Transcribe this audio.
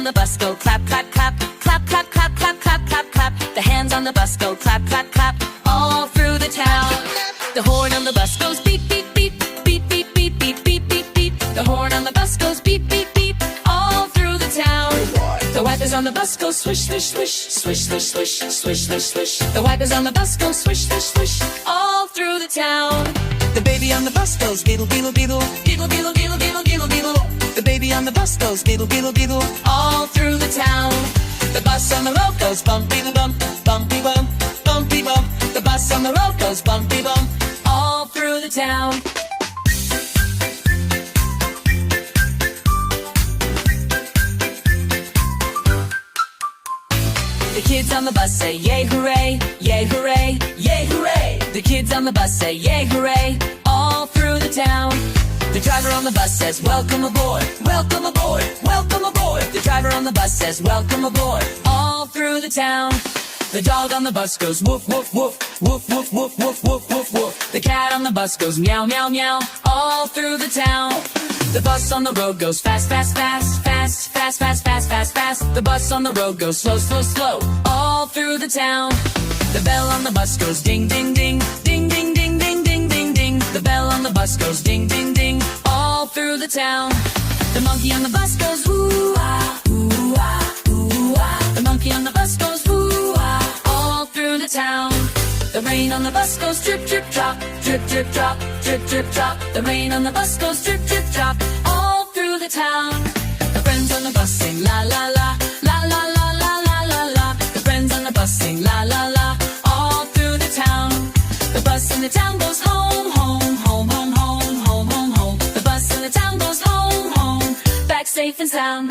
on the bus go clap, clap, clap, clap, clap, clap, clap, clap, clap, clap. The hands on the bus go clap, clap, clap, all through the town. The horn on the bus goes beep, beep, beep, beep, beep, beep, beep, beep, beep, beep. The horn on the bus goes beep, beep, beep, all through the town. The wipers on the bus go swish, swish, swish, swish, swish, swish, swish, swish, swish. The wipers on the bus go swish, swish, swish, all through the town. The baby on the bus goes beetle, beetle, beetle, beetle, beetle, beetle, beetle, beetle, beetle. The baby on the bus goes beetle, beetle, beetle, all through the town. The bus on the road goes bumpy, bump, bumpy, bump, bumpy, bump. The bus on the road goes bumpy, bump, all through the town. The kids on the bus say yay hooray, yay hooray, yay hooray. The kids on the bus say yay hooray, all through the town. The driver on the bus says welcome aboard, welcome aboard, welcome aboard. The driver on the bus says welcome aboard, all through the town. The dog on the bus goes woof, woof, woof, woof, woof, woof, woof, woof, woof, woof. The cat on the bus goes meow, meow, meow, all through the town. The bus on the road goes fast, fast, fast, fast, fast, fast, fast, fast, fast. The bus on the road goes slow, slow, slow, all through the town. The bell on the bus goes ding, ding, ding, ding, ding, ding, ding, ding, ding, ding. The bell on the bus goes ding, ding, ding, all through the town. The monkey on the bus goes ooh ah, ooh ah, ooh ah. The monkey on the bus goes ooh ah, all through the town. The rain on the bus goes drip, drip, drop, drip, drip, drop, drip, drip, drop. The rain on the bus goes drip, drip, drop, all through the town. The friends on the bus sing la, la, la, la, la, la, la, la, la, la. The friends on the bus sing la, la, la, all through the town. The bus in the town goes home, home, home, home, home, home, home, home. The bus in the town goes home, home, back safe and sound.